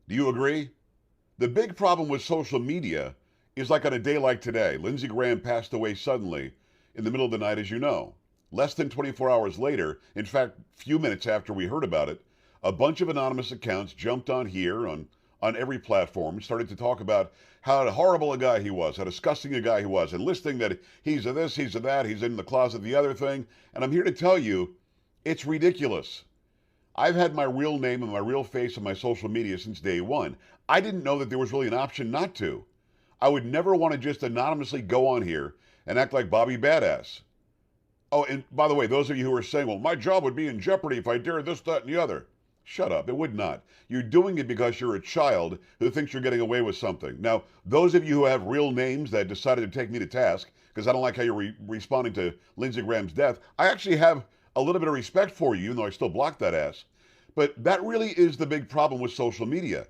Do you agree? The big problem with social media is like on a day like today. Lindsey Graham passed away suddenly in the middle of the night, as you know. Less than 24 hours later, in fact, few minutes after we heard about it, a bunch of anonymous accounts jumped on here on every platform, started to talk about how horrible a guy he was, how disgusting a guy he was, and listing that he's a this, he's a that, he's in the closet, the other thing. And I'm here to tell you, it's ridiculous. I've had my real name and my real face on my social media since day one. I didn't know that there was really an option not to. I would never want to just anonymously go on here and act like Bobby Badass. Oh, and by the way, those of you who are saying, well, my job would be in jeopardy if I dared this, that, and the other. Shut up. It would not. You're doing it because you're a child who thinks you're getting away with something. Now, those of you who have real names that decided to take me to task, because I don't like how you're responding to Lindsey Graham's death, I actually have a little bit of respect for you, even though I still block that ass. But that really is the big problem with social media.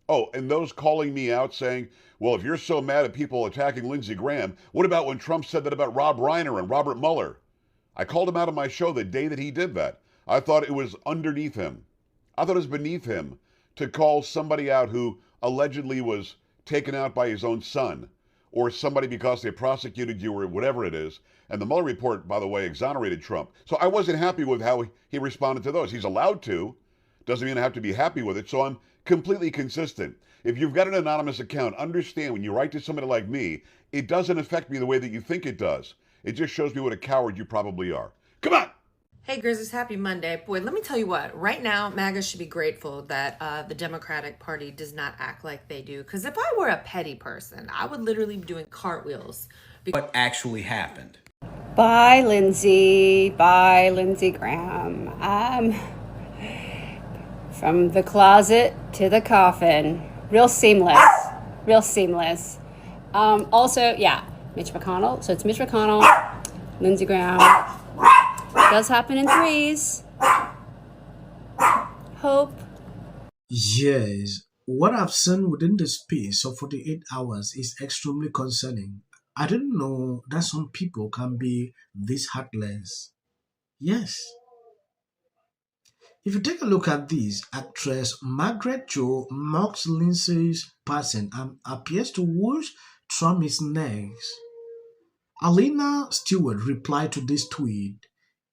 Oh, and those calling me out saying, well, if you're so mad at people attacking Lindsey Graham, what about when Trump said that about Rob Reiner and Robert Mueller? I called him out on my show the day that he did that. I thought it was underneath him. I thought it was beneath him to call somebody out who allegedly was taken out by his own son, or somebody because they prosecuted you or whatever it is. And the Mueller report, by the way, exonerated Trump. So I wasn't happy with how he responded to those. He's allowed to. Doesn't mean I have to be happy with it. So I'm completely consistent. If you've got an anonymous account, understand when you write to somebody like me, it doesn't affect me the way that you think it does. It just shows me what a coward you probably are. Come on! Hey Grizzlies, happy Monday. Boy, let me tell you what, right now, MAGA should be grateful that the Democratic Party does not act like they do. Because if I were a petty person, I would literally be doing cartwheels. What actually happened? Bye, Lindsey. Bye, Lindsey Graham. From the closet to the coffin. Real seamless. Real seamless. Also, yeah, Mitch McConnell. So it's Mitch McConnell, Lindsey Graham. Does happen in threes. Hope. Yes, what I've seen within the space of 48 hours is extremely concerning. I didn't know that some people can be this heartless. Yes. If you take a look at this, actress Margaret mocks Lindsey's passing and appears to wish Trump is next. Alina Stewart replied to this tweet,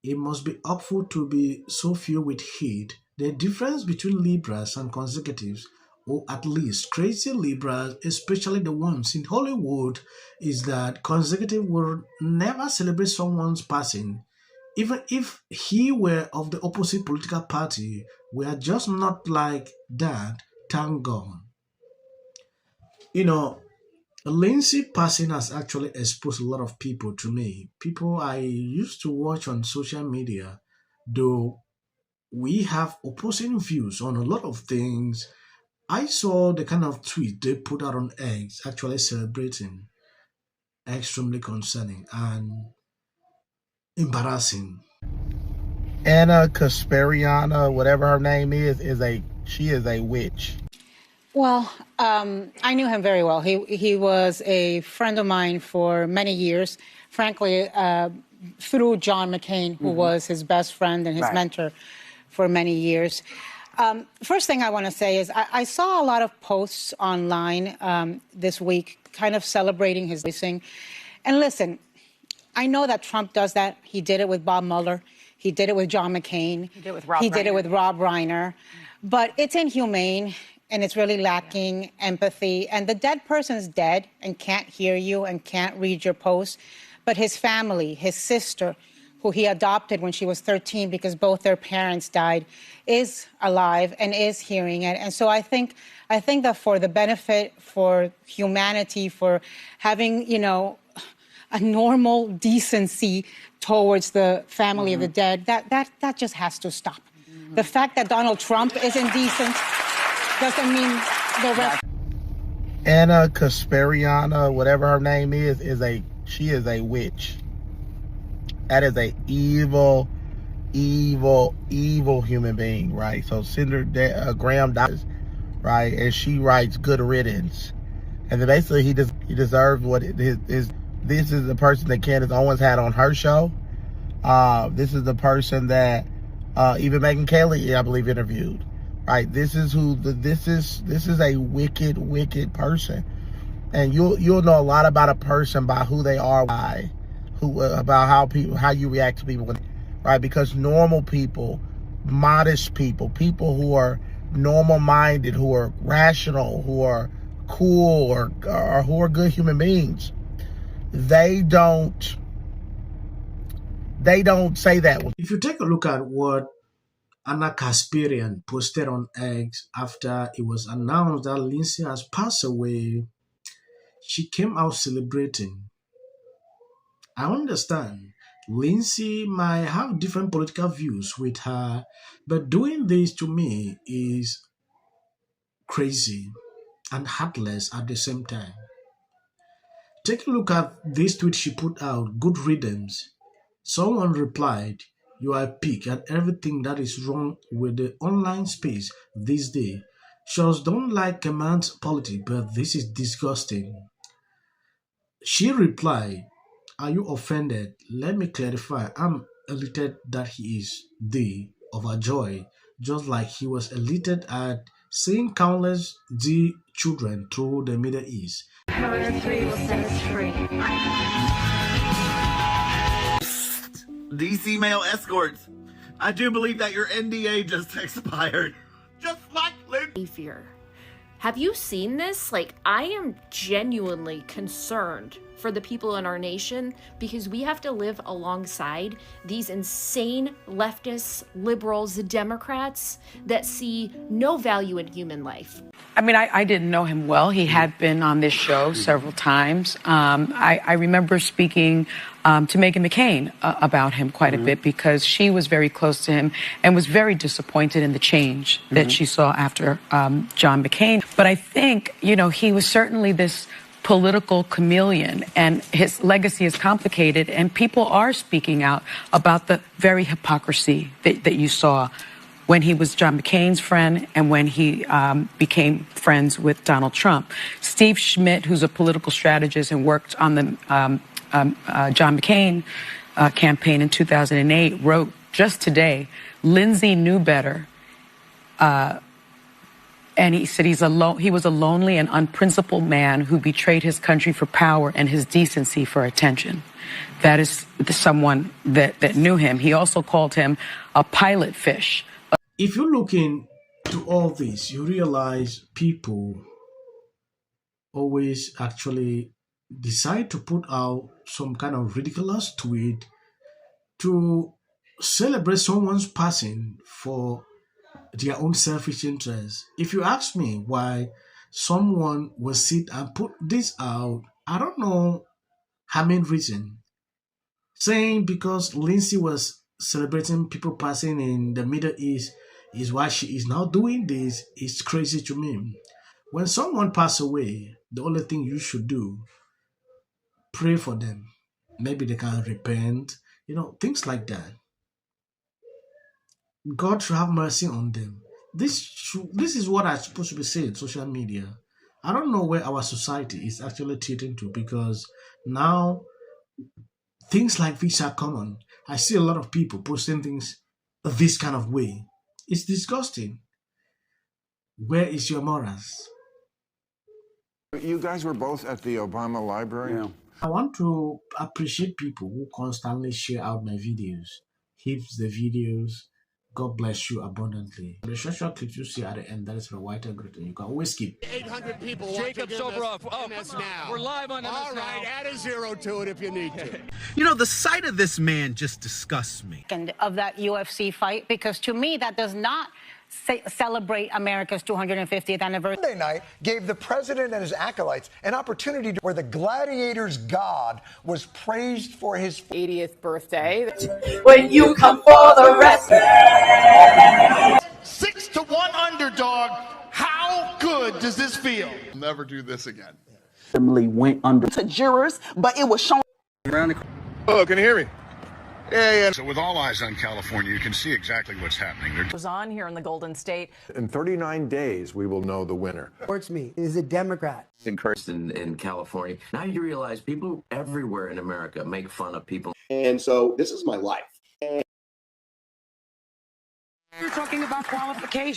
"It must be awful to be so filled with hate. The difference between liberals and conservatives, or at least crazy liberals, especially the ones in Hollywood, is that conservatives will never celebrate someone's passing. Even if he were of the opposite political party, we are just not like that, thank God." You know, Lindsey passing has actually exposed a lot of people to me. People I used to watch on social media, though we have opposing views on a lot of things. I saw the kind of tweet they put out on X actually celebrating. Extremely concerning and embarrassing. Anna Kaspariana, whatever her name is a witch. Well, I knew him very well. He was a friend of mine for many years. Frankly, through John McCain, who was his best friend and his mentor for many years. First thing I want to say is I saw a lot of posts online this week kind of celebrating his racing. And listen, I know that Trump does that. He did it with Bob Mueller. He did it with John McCain. He did it with Rob He Reiner. did it with Rob Reiner. But it's inhumane, and it's really lacking empathy. And the dead person's dead and can't hear you and can't read your post. But his family, his sister, who he adopted when she was 13 because both their parents died, is alive and is hearing it. And so I think that for the benefit, for humanity, for having, a normal decency towards the family of the dead, that just has to stop. The fact that Donald Trump is indecent doesn't mean the rest. Anna Kaspariana, whatever her name is a witch. That is a evil human being, right? So Senator Graham dies, right, and she writes "good riddance," and then basically he deserves what his. This is the person that Candace Owens had on her show. This is the person that even Megyn Kelly, I believe, interviewed. right? This is a wicked person, and you'll know a lot about a person by who they are, about how you react to people, right? Because normal people, modest people who are normal minded, who are rational, who are cool, or who are good human beings, they don't say that. If you take a look at what Anna Kasparian posted on X after it was announced that Lindsey has passed away, she came out celebrating. I understand Lindsey might have different political views with her, but doing this to me is crazy and heartless at the same time. Take a look at this tweet she put out, good riddance. Someone replied, "You are a pig and everything that is wrong with the online space this day. Shows don't like command politics, but this is disgusting." She replied, "Are you offended? Let me clarify. I'm elated that he is the overjoyed, just like he was elated at seeing countless the children through the Middle East." Power 3 will set us free. DC male escorts. I do believe that your NDA just expired. Just like Fear. Have you seen this? Like, I am genuinely concerned for the people in our nation because we have to live alongside these insane leftists, liberals, Democrats that see no value in human life. I mean, I didn't know him well. He had been on this show several times. I remember speaking to Meghan McCain about him quite a bit because she was very close to him and was very disappointed in the change that she saw after John McCain. But I think, you know, he was certainly this political chameleon, and his legacy is complicated, and people are speaking out about the very hypocrisy that you saw when he was John McCain's friend and when he became friends with Donald Trump. Steve Schmidt, who's a political strategist and worked on the John McCain campaign in 2008, wrote just today, Lindsey knew better. And he said he was a lonely and unprincipled man who betrayed his country for power and his decency for attention. That is someone that knew him. He also called him a pilot fish. If you look into all this, you realize people always actually decide to put out some kind of ridiculous tweet to celebrate someone's passing for their own selfish interests. If you ask me why someone will sit and put this out, I don't know her main reason. Saying because Lindsey was celebrating people passing in the Middle East is why she is now doing this is crazy to me. When someone passes away, the only thing you should do, pray for them. Maybe they can repent, things like that. God should have mercy on them. This is what I'm supposed to be saying, social media. I don't know where our society is actually tilting to, because now things like this are common. I see a lot of people posting things this kind of way. It's disgusting. Where is your morals? You guys were both at the Obama Library? Yeah. I want to appreciate people who constantly share out my videos. Keeps the videos. God bless you abundantly. The short clip you see at the end, that is for white and greeting. You can always skip. 800 people Jacob Soboroff. MS now. We're live on MS All right, now. Add a 0 to it if you need to. You know, the sight of this man just disgusts me. And of that UFC fight, because to me, that does not celebrate America's 250th anniversary. Monday night gave the president and his acolytes an opportunity where the gladiator's God was praised for his 80th birthday. When you come for the rest. 6-1 underdog. How good does this feel? I'll never do this again. Emily went under to jurors, but it was shown. Hello, can you hear me? Yeah. So with all eyes on California, you can see exactly what's happening. It was on here in the Golden State. In 39 days, we will know the winner. Towards me is a Democrat. Encouraged in California. Now you realize people everywhere in America make fun of people. And so this is my life. You're talking about qualification.